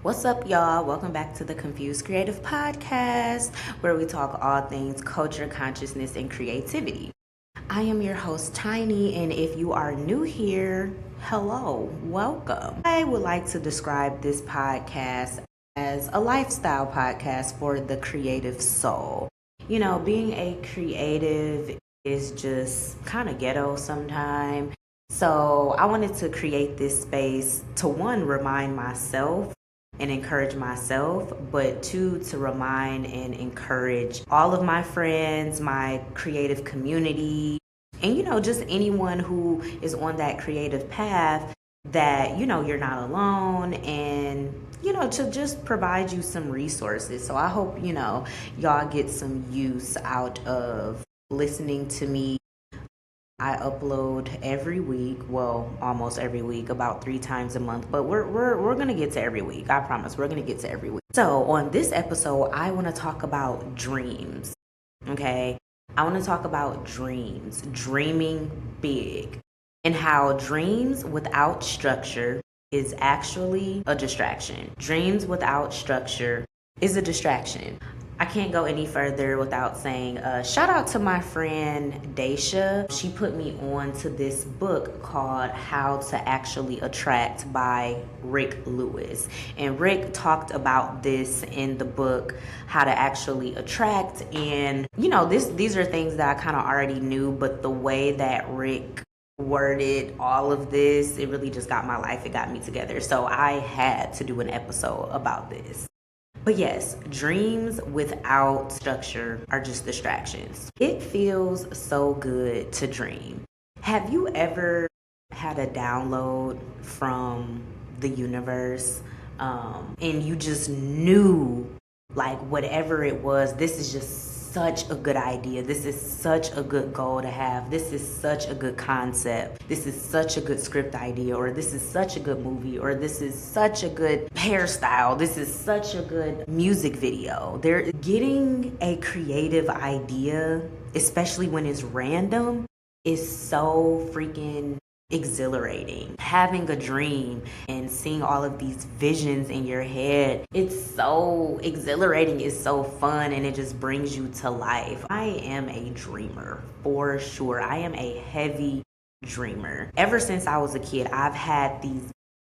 What's up, y'all? Welcome back to the Confused Creative Podcast, where we talk all things culture, consciousness, and creativity. I am your host, Tiny, and if you are new here, hello, welcome. I would like to describe this podcast as a lifestyle podcast for the creative soul. You know, being a creative is just kind of ghetto sometimes. So I wanted to create this space to one, remind myself and encourage myself, but two, to remind and encourage all of my friends, my creative community, and just anyone who is on that creative path that you're not alone, and to just provide you some resources. So I hope y'all get some use out of listening to me. I upload every week, well, almost every week, about 3 times a month, but we're gonna get to every week. I promise we're gonna get to every week. So on this episode, I want to talk about dreams. Okay, I want to talk about dreams, dreaming big, and how dreams without structure is actually a distraction. Dreams without structure is a distraction. I can't go any further without saying shout out to my friend Daisha. She put me on to this book called How to Actually Attract by Rick Lewis. And Rick talked about this in the book, How to Actually Attract. And these are things that I kind of already knew, but the way that Rick worded all of this, it really just got my life, it got me together. So I had to do an episode about this. But yes, dreams without structure are just distractions. It feels so good to dream. Have you ever had a download from the universe, and you just knew, like, whatever it was, this is just such a good idea. This is such a good goal to have. This is such a good concept. This is such a good script idea, or this is such a good movie, or this is such a good hairstyle. This is such a good music video. They're getting a creative idea, especially when it's random, is so freaking exhilarating. Having a dream and seeing all of these visions in your head, it's so exhilarating, it's so fun, and it just brings you to life. I am a dreamer for sure. I am a heavy dreamer. Ever since I was a kid, I've had these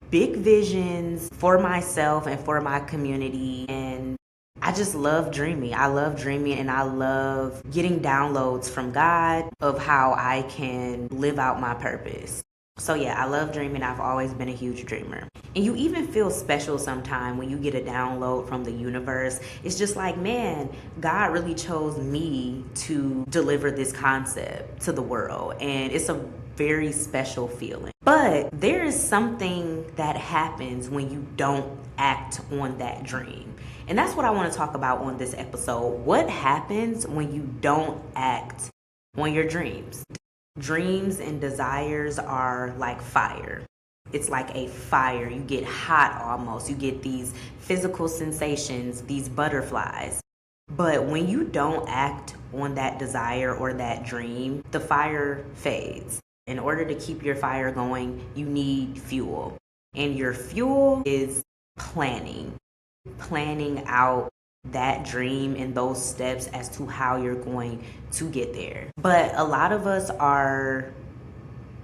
big visions for myself and for my community, and I just love dreaming. I love dreaming, and I love getting downloads from God of how I can live out my purpose. So yeah, I love dreaming. I've always been a huge dreamer. And you even feel special sometime when you get a download from the universe. It's just like, man, God really chose me to deliver this concept to the world. And it's a very special feeling. But there is something that happens when you don't act on that dream. And that's what I want to talk about on this episode. What happens when you don't act on your dreams? Dreams and desires are like fire. It's like a fire. You get hot almost. You get these physical sensations, these butterflies. But when you don't act on that desire or that dream, the fire fades. In order to keep your fire going, you need fuel. And your fuel is planning out that dream and those steps as to how you're going to get there. But a lot of us are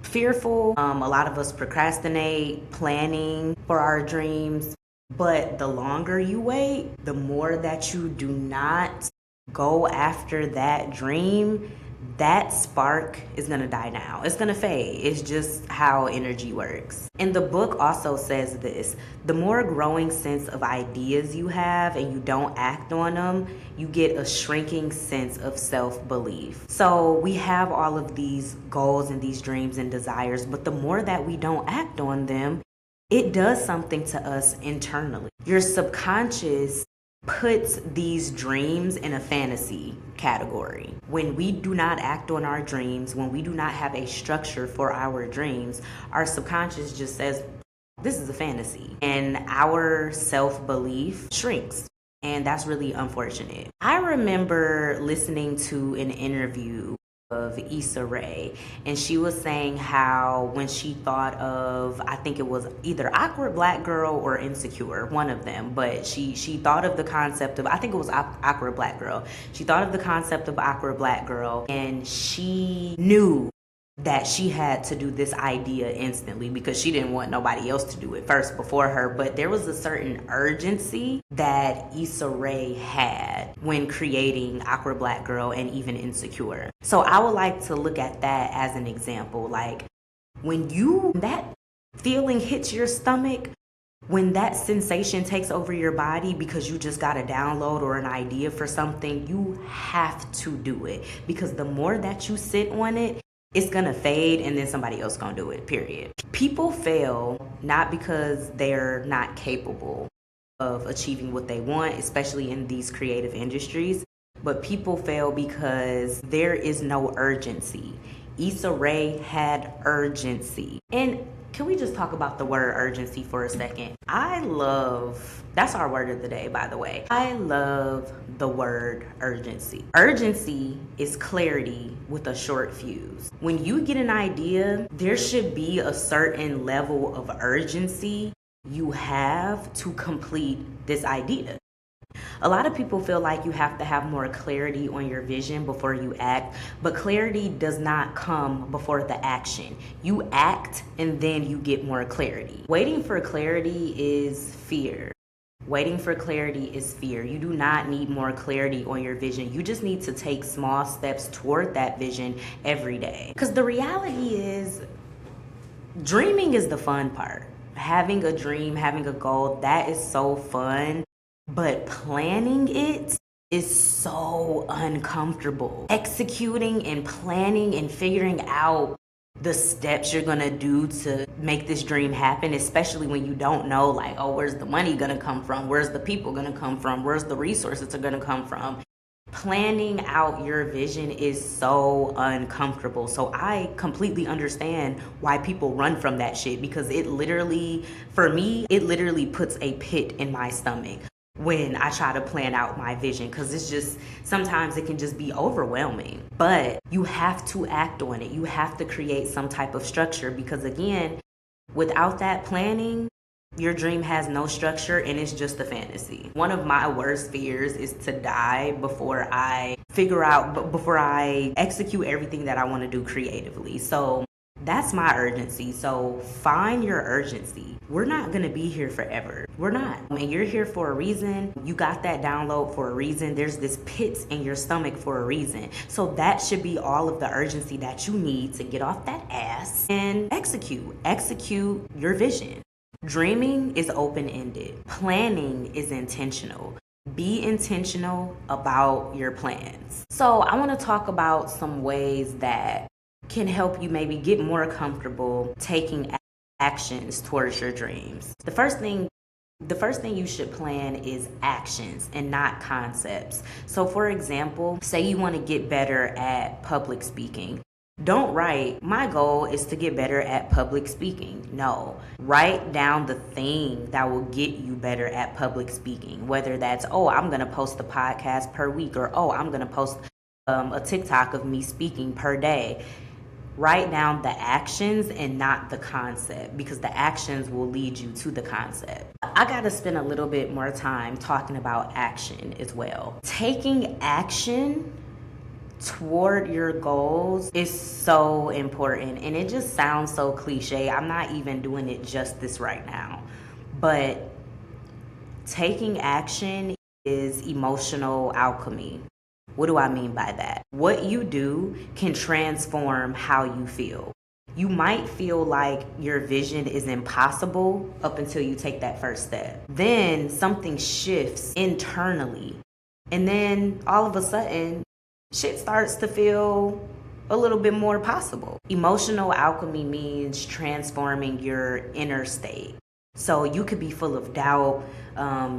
fearful. A lot of us procrastinate planning for our dreams. But the longer you wait, the more that you do not go after that dream, that spark is going to die down. It's going to fade. It's just how energy works. And the book also says this: the more growing sense of ideas you have and you don't act on them, you get a shrinking sense of self-belief. So we have all of these goals and these dreams and desires, but the more that we don't act on them, it does something to us internally. Your subconscious puts these dreams in a fantasy category. When we do not act on our dreams, when we do not have a structure for our dreams, our subconscious just says, this is a fantasy. And our self-belief shrinks. And that's really unfortunate. I remember listening to an interview of Issa Rae, and she was saying how when she thought of, I think it was either Awkward Black Girl or Insecure, one of them, but she thought of the concept of, I think it was Awkward Black Girl. She thought of the concept of Awkward Black Girl, and she knew that she had to do this idea instantly because she didn't want nobody else to do it first before her. But there was a certain urgency that Issa Rae had when creating Awkward Black Girl and even Insecure. So I would like to look at that as an example. Like, when that feeling hits your stomach, when that sensation takes over your body because you just got a download or an idea for something, you have to do it, because the more that you sit on it, it's gonna fade and then somebody else gonna do it, period. People fail not because they're not capable of achieving what they want, especially in these creative industries, but people fail because there is no urgency. Issa Rae had urgency. And can we just talk about the word urgency for a second? That's our word of the day, by the way. I love the word urgency. Urgency is clarity with a short fuse. When you get an idea, there should be a certain level of urgency you have to complete this idea. A lot of people feel like you have to have more clarity on your vision before you act, but clarity does not come before the action. You act and then you get more clarity. Waiting for clarity is fear. Waiting for clarity is fear. You do not need more clarity on your vision. You just need to take small steps toward that vision every day. Because the reality is, dreaming is the fun part. Having a dream, having a goal, that is so fun. But planning it is so uncomfortable. Executing and planning and figuring out the steps you're gonna do to make this dream happen, especially when you don't know, like, oh, where's the money gonna come from? Where's the people gonna come from? Where's the resources are gonna come from? Planning out your vision is so uncomfortable. So I completely understand why people run from that shit, because it literally, for me, it literally puts a pit in my stomach when I try to plan out my vision, because it's just, sometimes it can just be overwhelming. But you have to act on it. You have to create some type of structure, because again, without that planning, your dream has no structure and it's just a fantasy. One of my worst fears is to die before I execute everything that I want to do creatively. So that's my urgency. So find your urgency. We're not going to be here forever. We're not. And you're here for a reason. You got that download for a reason. There's this pit in your stomach for a reason. So that should be all of the urgency that you need to get off that ass and execute. Execute your vision. Dreaming is open-ended. Planning is intentional. Be intentional about your plans. So I want to talk about some ways that can help you maybe get more comfortable taking actions towards your dreams. The first thing you should plan is actions and not concepts. So for example, say you want to get better at public speaking. Don't write, my goal is to get better at public speaking. No, write down the thing that will get you better at public speaking. Whether that's, oh, I'm going to post a podcast per week, or, oh, I'm going to post a TikTok of me speaking per day. Write down the actions and not the concept, because the actions will lead you to the concept. I got to spend a little bit more time talking about action as well. Taking action toward your goals is so important, and it just sounds so cliche. I'm not even doing it justice right now, but taking action is emotional alchemy. What do I mean by that? What you do can transform how you feel. You might feel like your vision is impossible up until you take that first step. Then something shifts internally, and then all of a sudden, shit starts to feel a little bit more possible. Emotional alchemy means transforming your inner state. So you could be full of doubt.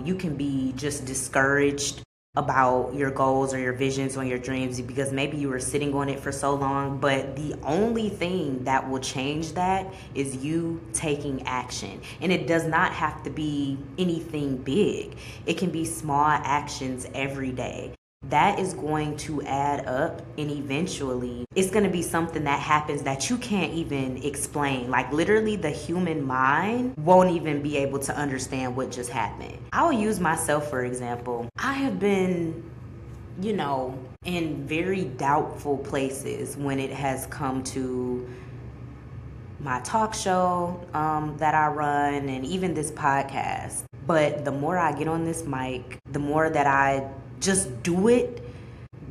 You can be just discouraged about your goals or your visions or your dreams because maybe you were sitting on it for so long, but the only thing that will change that is you taking action. And it does not have to be anything big. It can be small actions every day. that is going to add up, and eventually it's going to be something that happens that you can't even explain. Like literally the human mind won't even be able to understand what just happened. I'll use myself for example. I have been, in very doubtful places when it has come to my talk show that I run, and even this podcast. But the more I get on this mic, the more that I just do it,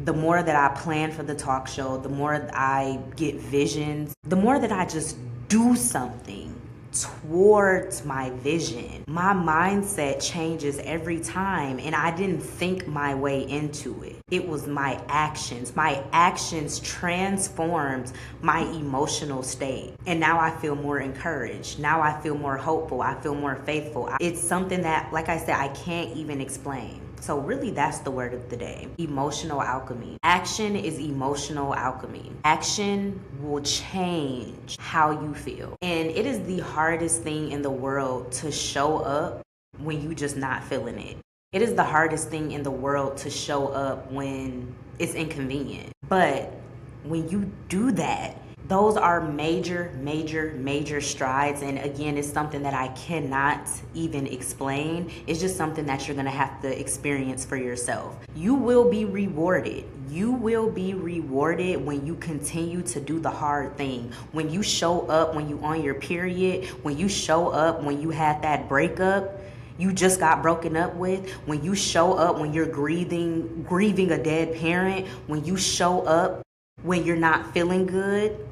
the more that I plan for the talk show, the more I get visions, the more that I just do something towards my vision. My mindset changes every time, and I didn't think my way into it. It was my actions. My actions transformed my emotional state. And now I feel more encouraged. Now I feel more hopeful. I feel more faithful. It's something that, like I said, I can't even explain. So really, that's the word of the day. Emotional alchemy. Action is emotional alchemy. Action will change how you feel. And it is the hardest thing in the world to show up when you just not feeling it. It is the hardest thing in the world to show up when it's inconvenient. But when you do that, those are major, major, major strides. And again, it's something that I cannot even explain. It's just something that you're going to have to experience for yourself. You will be rewarded. You will be rewarded when you continue to do the hard thing. When you show up, when you on your period, when you show up, when you had that breakup you just got broken up with, when you show up, when you're grieving a dead parent, when you show up, when you're not feeling good,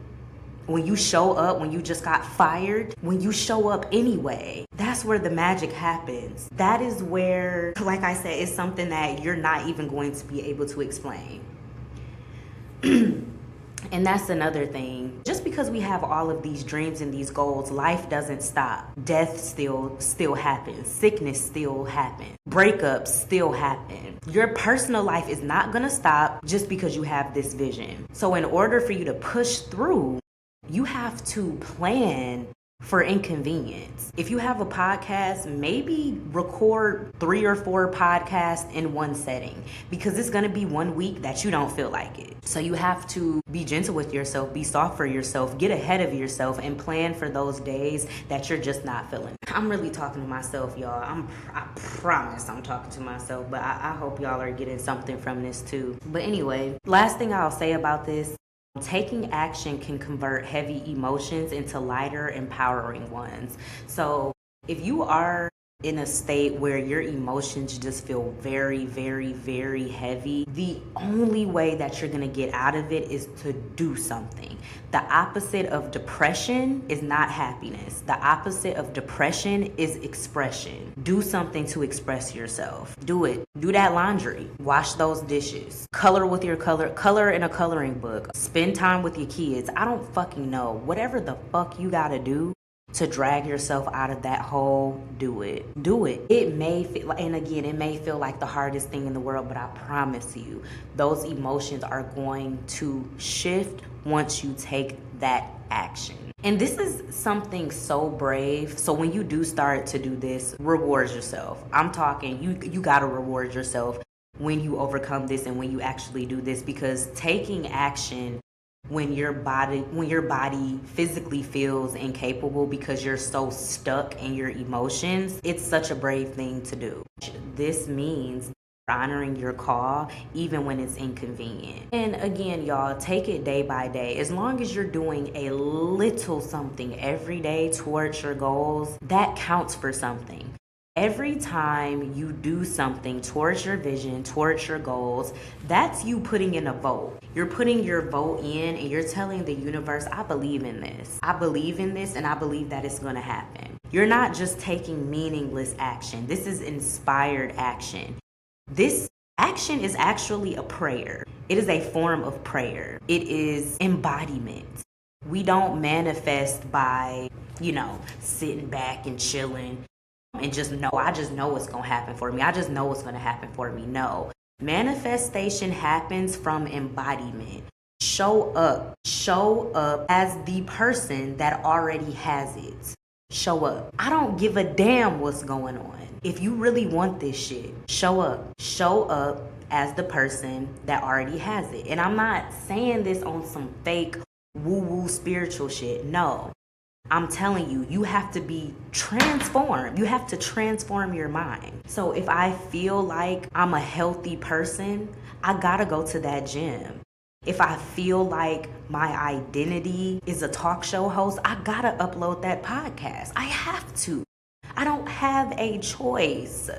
when you show up, when you just got fired, when you show up anyway, that's where the magic happens. That is where, like I said, it's something that you're not even going to be able to explain. And that's another thing. Just because we have all of these dreams and these goals, life doesn't stop. Death still happens. Sickness still happens. Breakups still happen. Your personal life is not gonna stop just because you have this vision. So in order for you to push through, you have to plan for inconvenience. If you have a podcast, maybe record 3 or 4 podcasts in one setting, because it's going to be one week that you don't feel like it. So you have to be gentle with yourself, be soft for yourself, get ahead of yourself, and plan for those days that you're just not feeling. I'm really talking to myself, y'all. I promise I'm talking to myself, but I hope y'all are getting something from this too. But anyway, last thing I'll say about this, taking action can convert heavy emotions into lighter, empowering ones. So if you are in a state where your emotions just feel very, very, very heavy, the only way that you're going to get out of it is to do something. The opposite of depression is not happiness. The opposite of depression is expression. Do something to express yourself. Do it. Do that laundry. Wash those dishes. Color with your color in a coloring book. Spend time with your kids. I don't fucking know. Whatever the fuck you gotta do to drag yourself out of that hole, do it. Do it. It may feel, and again, it may feel like the hardest thing in the world, but I promise you, those emotions are going to shift once you take that action. And this is something so brave. So when you do start to do this, reward yourself. I'm talking, you gotta reward yourself when you overcome this and when you actually do this, because taking action when your body physically feels incapable because you're so stuck in your emotions, it's such a brave thing to do. This means honoring your call even when it's inconvenient. And again, y'all, take it day by day. As long as you're doing a little something every day towards your goals, that counts for something. Every time you do something towards your vision, towards your goals, that's you putting in a vote. You're putting your vote in and you're telling the universe, I believe in this. I believe in this and I believe that it's going to happen. You're not just taking meaningless action. This is inspired action. This action is actually a prayer. It is a form of prayer. It is embodiment. We don't manifest by, sitting back and chilling and I just know what's going to happen for me. I just know what's going to happen for me. No. Manifestation happens from embodiment. Show up as the person that already has it. Show up. I don't give a damn what's going on. If you really want this shit, show up as the person that already has it. And I'm not saying this on some fake woo-woo spiritual shit. No. I'm telling you, you have to be transformed. You have to transform your mind. So if I feel like I'm a healthy person, I gotta go to that gym. If I feel like my identity is a talk show host, I gotta upload that podcast. I have to. I don't have a choice.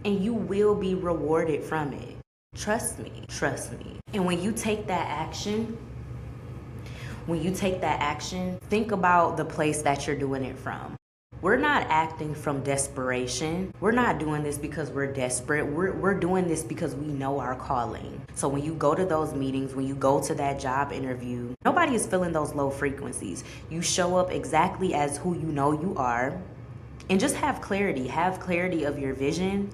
And you will be rewarded from it. Trust me. Trust me. And when you take that action, think about the place that you're doing it from. We're not acting from desperation. We're not doing this because we're desperate. We're doing this because we know our calling. So when you go to those meetings, when you go to that job interview, nobody is feeling those low frequencies. You show up exactly as who you know you are, and just have clarity. Have clarity of your vision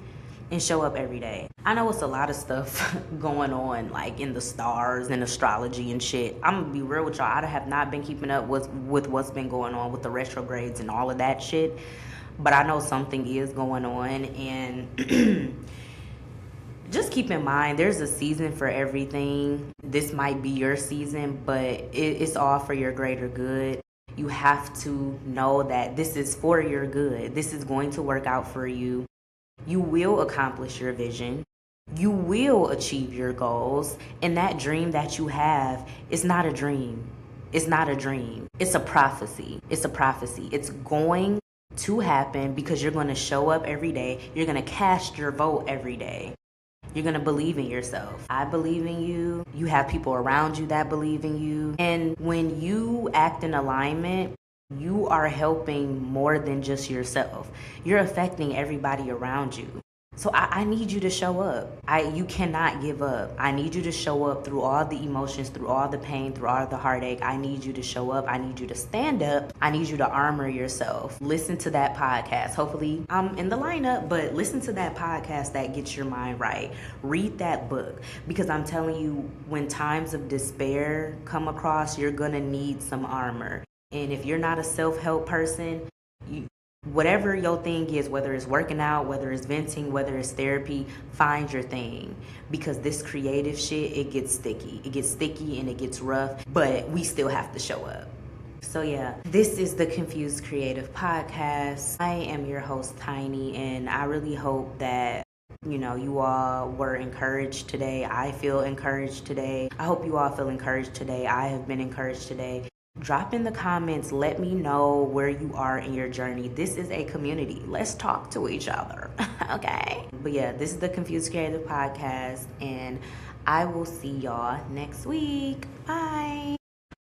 and show up every day. I know it's a lot of stuff going on, like in the stars and astrology and shit. I'm gonna be real with y'all. I have not been keeping up with what's been going on with the retrogrades and all of that shit. But I know something is going on, and just keep in mind, there's a season for everything. This might be your season, but it's all for your greater good. You have to know that this is for your good. This is going to work out for you. You will accomplish your vision. You will achieve your goals. And that dream that you have is not a dream. It's not a dream. It's a prophecy. It's a prophecy. It's going to happen because you're going to show up every day. You're going to cast your vote every day. You're going to believe in yourself. I believe in you. You have people around you that believe in you. And when you act in alignment, you are helping more than just yourself. You're affecting everybody around you. So I need you to show up. You cannot give up. I need you to show up through all the emotions, through all the pain, through all the heartache. I need you to show up. I need you to stand up. I need you to armor yourself. Listen to that podcast. Hopefully I'm in the lineup, but listen to that podcast that gets your mind right. Read that book, because I'm telling you, when times of despair come across, you're gonna need some armor. And if you're not a self-help person, whatever your thing is, whether it's working out, whether it's venting, whether it's therapy, find your thing. Because this creative shit, it gets sticky. It gets sticky and it gets rough, but we still have to show up. So yeah, this is the Confused Creative Podcast. I am your host, Tiny, and I really hope that you all were encouraged today. I feel encouraged today. I hope you all feel encouraged today. I have been encouraged today. Drop in the comments. Let me know where you are in your journey. This is a community. Let's talk to each other. Okay? But yeah, this is the Confused Creative Podcast, and I will see y'all next week. Bye.